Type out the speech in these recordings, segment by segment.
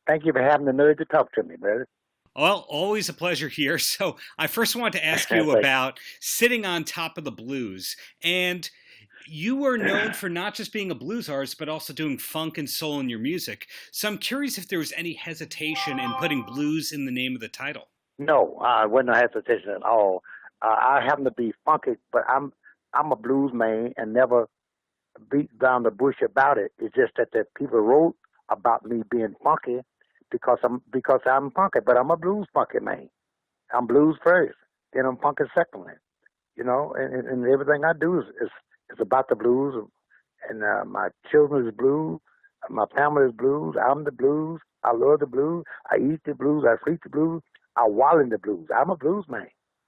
Thank you for having the nerve to talk to me, brother. Well, always a pleasure here. So, I first want to ask you Thank about sitting on top of the blues. And you were known for not just being a blues artist, but also doing funk and soul in your music. So, I'm curious if there was any hesitation in putting blues in the name of the title. No, I wasn't no hesitation at all. I happen to be funky, but I'm a blues man and never beat down the bush about it. It's just that the people wrote about me being funky because I'm funky, but I'm a blues funky man. I'm blues first, then I'm funky secondly. And everything I do is about the blues, and my children is blues, my family is blues. I'm the blues. I love the blues. I eat the blues. I sleep the blues. I wallow in the blues. I'm a blues man,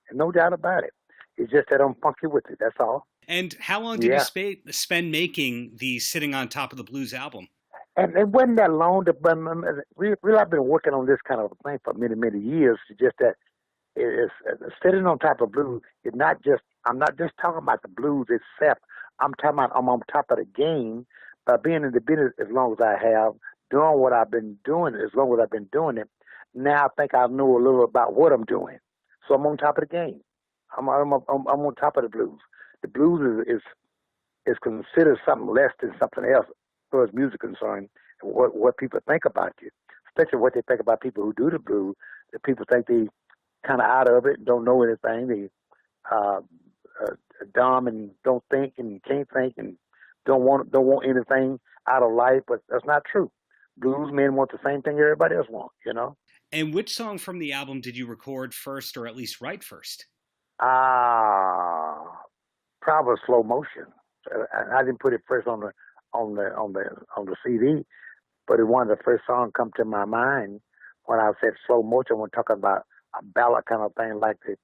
and no doubt about it. It's just that I'm funky with it. That's all. And how long did you Yeah. spend making the Sitting on Top of the Blues album? And it wasn't that long. But really, I've been working on this kind of thing for many, many years. It's just that it's sitting on top of blues. It's not just. I'm not just talking about the blues itself. I'm talking about I'm on top of the game by being in the business as long as I have, doing what I've been doing as long as I've been doing it. Now I think I know a little about what I'm doing, so I'm on top of the game. I'm on top of the blues. The blues is considered something less than something else as far as music concerned. What people think about you, especially what they think about people who do the blues. The people think they kind of out of it, don't know anything. They uh, dumb and don't think and can't think and don't want anything out of life. But that's not true. Blues men want the same thing everybody else wants. And which song from the album did you record first, or at least write first? Ah, probably slow motion. I didn't put it first on the CD, but it one of the first songs come to my mind when I said slow motion. When talking about a ballad kind of thing, like the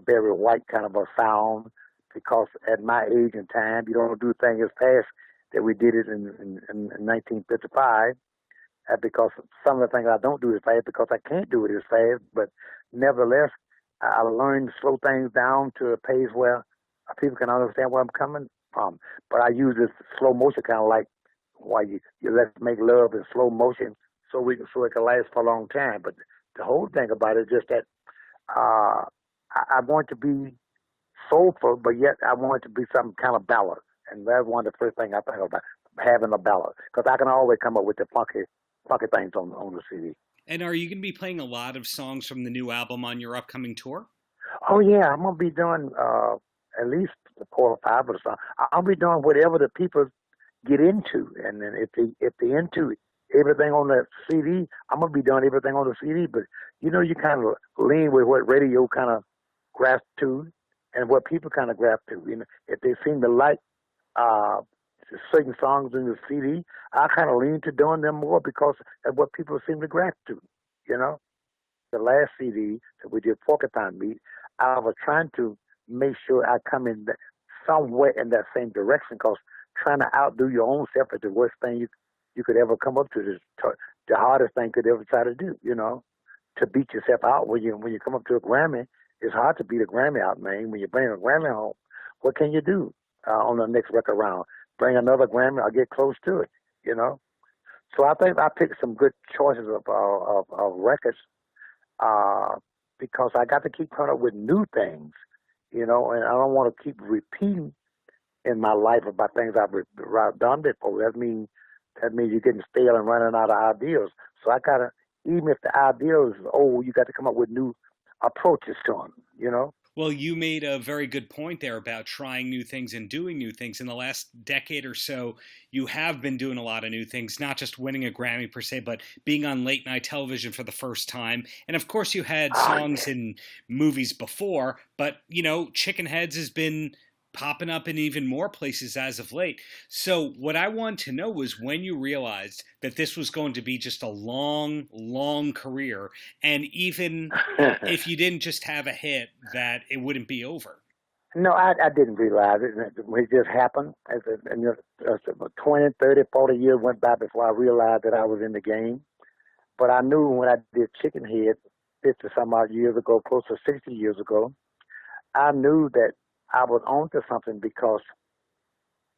Barry White kind of a sound. Because at my age and time, you don't do things as fast that we did it in 1955. Because some of the things I don't do as fast because I can't do it as fast. But nevertheless, I learned to slow things down to a pace where people can understand where I'm coming from. But I use this slow motion kind of like why you let's make love in slow motion so it can last for a long time. But the whole thing about it is just that I want to be soulful, but yet I want it to be some kind of ballad. And that's one of the first things I think about, having a ballad. Because I can always come up with the funky things on the CD. And are you going to be playing a lot of songs from the new album on your upcoming tour? Oh, yeah, I'm going to be doing at least 4 or 5 or so. I'll be doing whatever the people get into. And then if they into everything on the CD, I'm going to be doing everything on the CD. But, you kind of lean with what radio kind of grasp to and what people kind of grab to. If they seem to like uh, certain songs in the CD, I kind of lean to doing them more because of what people seem to grab to. You know, the last CD that we did, Porcupine Beat, I was trying to make sure I come in somewhere in that same direction because trying to outdo your own self is the worst thing you could ever come up to. The hardest thing you could ever try to do. To beat yourself out when you come up to a Grammy. It's hard to beat a Grammy out, man. When you bring a Grammy home, what can you do on the next record round? Bring another Grammy or get close to it. So I think I picked some good choices of records because I got to keep coming up with new things, and I don't want to keep repeating in my life about things I've done before. That means you're getting stale and running out of ideas. So I gotta, even if the idea is old, you got to come up with new approaches to them. Well, you made a very good point there about trying new things and doing new things. In the last decade or so, you have been doing a lot of new things, not just winning a Grammy per se, but being on late night television for the first time. And of course, you had songs in movies before, but, Chickenheads has been popping up in even more places as of late. So what I want to know was when you realized that this was going to be just a long, long career, and even if you didn't just have a hit, that it wouldn't be over. No, I didn't realize it. It just happened. And 20, 30, 40 years went by before I realized that I was in the game. But I knew when I did Chickenhead 50 some odd years ago, close to 60 years ago, I knew that I was onto something because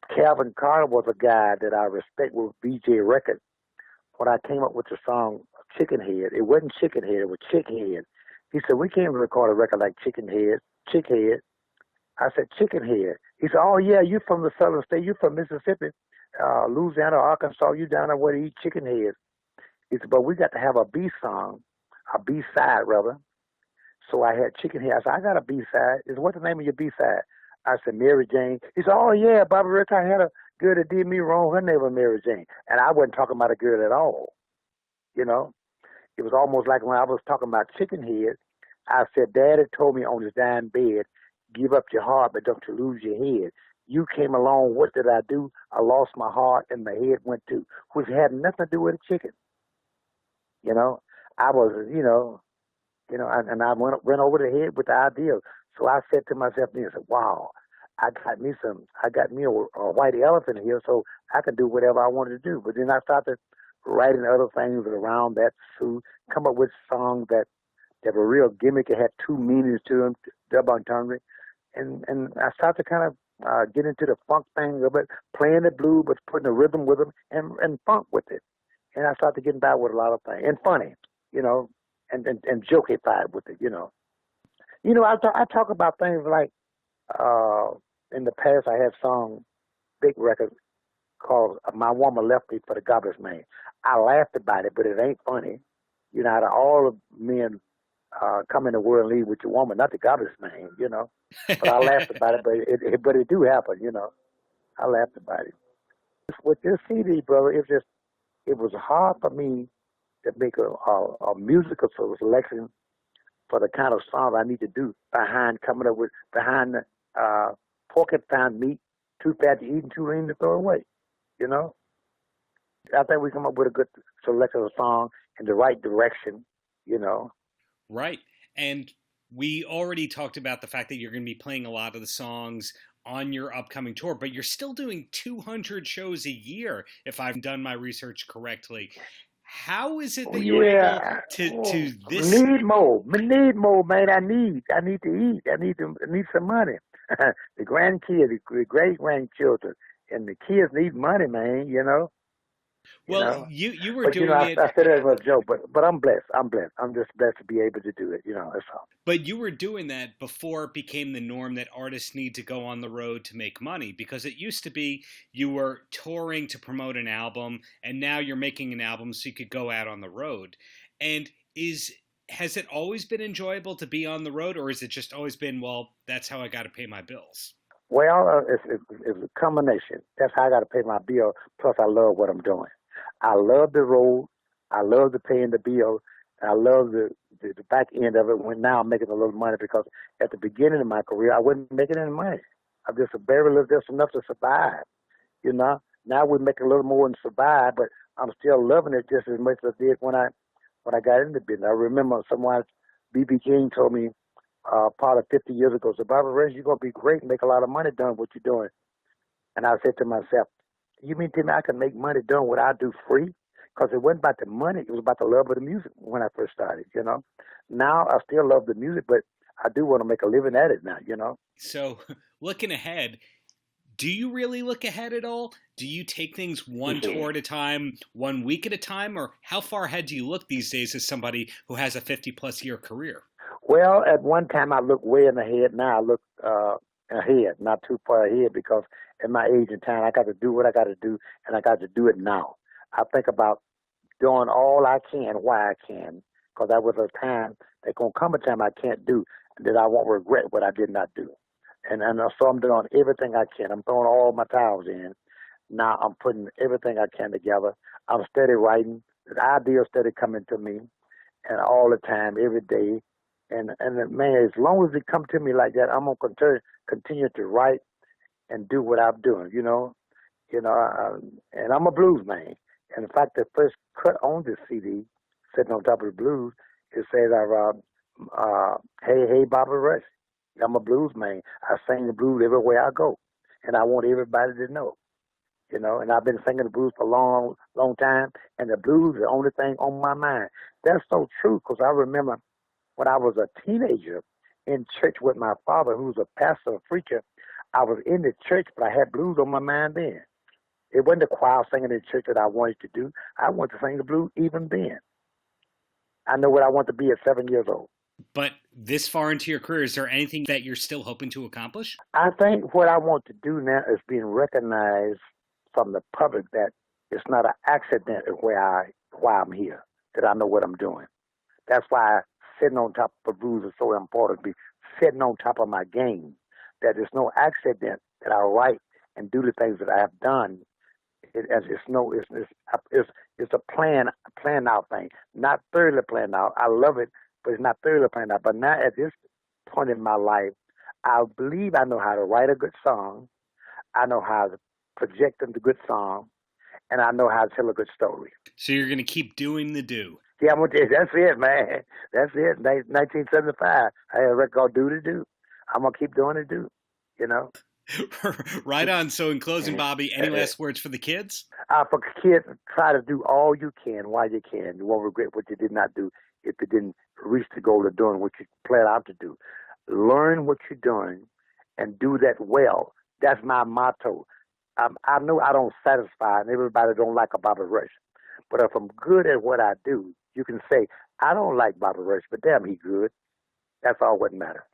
Calvin Carter was a guy that I respect with BJ Records. When I came up with the song Chickenhead. It wasn't Chickenhead, it was Chickhead. He said, we can't record a record like Chickenhead, Chickhead. I said, Chickenhead. He said, oh, yeah, you from the southern state. You from Mississippi, Louisiana, Arkansas. You down there where they eat chicken heads. He said, but we got to have a B song, a B side, rather. So I had Chickenhead. I said, I got a B side. He said, what's the name of your B side? I said, Mary Jane. He said, oh, yeah, Bobby Rick, I had a girl that did me wrong. Her name was Mary Jane. And I wasn't talking about a girl at all. You know, it was almost like when I was talking about Chickenhead, I said, Daddy told me on his dying bed, give up your heart, but don't you lose your head. You came along, what did I do? I lost my heart and my head went too, which had nothing to do with a chicken. You know, I was, and I went over the head with the idea. So I said to myself, I said, wow, I got me a white elephant here, so I can do whatever I wanted to do. But then I started writing other things around that to come up with songs that were real gimmicky, had two meanings to them, double entendre. And I started to kind of get into the funk thing of it, playing the blues, but putting a rhythm with them and funk with it. And I started getting by with a lot of things. And funny, and jokeified with it, I talk about things like in the past I had sung big records called My Woman Left Me for the Garbage Man. I laughed about it, but it ain't funny. Out of all of men come in the world and leave with your woman, not the garbage man, But I laughed about it, but it do happen, I laughed about it. With this CD, brother, it was hard for me to make a musical selection for the kind of song I need to do behind the porcupine meat, too fat to eat and too lean to throw away, I think we come up with a good selection of song in the right direction, Right. And we already talked about the fact that you're going to be playing a lot of the songs on your upcoming tour, but you're still doing 200 shows a year, if I've done my research correctly. How is it that you're able to this? Need more, man. I need to eat. I need some money. The grandkids, the great grandchildren, and the kids need money, man. Well, you were doing it. I said it as a joke, but I'm blessed. I'm just blessed to be able to do it. That's all. But you were doing that before it became the norm that artists need to go on the road to make money, because it used to be you were touring to promote an album, and now you're making an album so you could go out on the road. And has it always been enjoyable to be on the road, or has it just always been, well, that's how I got to pay my bills? Well, it's a combination. That's how I got to pay my bill. Plus, I love what I'm doing. I love the road. I love the paying the bill. I love the back end of it. When now I'm making a little money, because at the beginning of my career I wasn't making any money. I just barely lived just enough to survive. Now we make a little more and survive, but I'm still loving it just as much as I did when I got into business. I remember someone, B.B. King, told me probably 50 years ago, so Bobby Ray, you're gonna be great and make a lot of money doing what you're doing. And I said to myself, you mean to me I can make money doing what I do free? Because it wasn't about the money. It was about the love of the music when I first started, Now I still love the music, but I do want to make a living at it now, So looking ahead, do you really look ahead at all? Do you take things one tour at a time, 1 week at a time? Or how far ahead do you look these days as somebody who has a 50-plus year career? Well, at one time I looked way in ahead. Now I look ahead, not too far ahead, because at my age and time, I got to do what I got to do, and I got to do it now. I think about doing all I can while I can, because that was a time, there's going to come a time I can't do, that I won't regret what I did not do. And so I'm doing everything I can. I'm throwing all my towels in. Now I'm putting everything I can together. I'm steady writing. The ideas steady coming to me, and all the time, every day. And man, as long as it come to me like that, I'm going to continue to write and do what I'm doing, and I'm a blues man. And in fact, the first cut on this CD, sitting on top of the blues, it says, hey, Bobby Rush. I'm a blues man. I sing the blues everywhere I go, and I want everybody to know, and I've been singing the blues for a long, long time, and the blues is the only thing on my mind. That's so true, because I remember when I was a teenager in church with my father, who was a pastor, a preacher. I was in the church, but I had blues on my mind then. It wasn't the choir singing in church that I wanted to do. I wanted to sing the blues even then. I know what I want to be at 7 years old. But this far into your career, is there anything that you're still hoping to accomplish? I think what I want to do now is being recognized from the public that it's not an accident of why I'm here, that I know what I'm doing. That's why sitting on top of rules is so important, be sitting on top of my game, that there's no accident that I write and do the things that I have done. It's a planned out thing, not thoroughly planned out. I love it, but it's not thoroughly planned out. But now at this point in my life, I believe I know how to write a good song. I know how to project a good song, and I know how to tell a good story. So you're going to keep doing the do. Yeah, I'm gonna tell you, that's it, man. That's it. 1975, I had a record called Do to Do. I'm gonna keep doing it, do. You know. Right on. So in closing, Bobby, any last words for the kids? For kids, try to do all you can while you can. You won't regret what you did not do if you didn't reach the goal of doing what you planned out to do. Learn what you're doing and do that well. That's my motto. I know I don't satisfy, and everybody don't like a Bobby Rush. But if I'm good at what I do, you can say, I don't like Bobby Rush, but damn, he good. That's all what matters.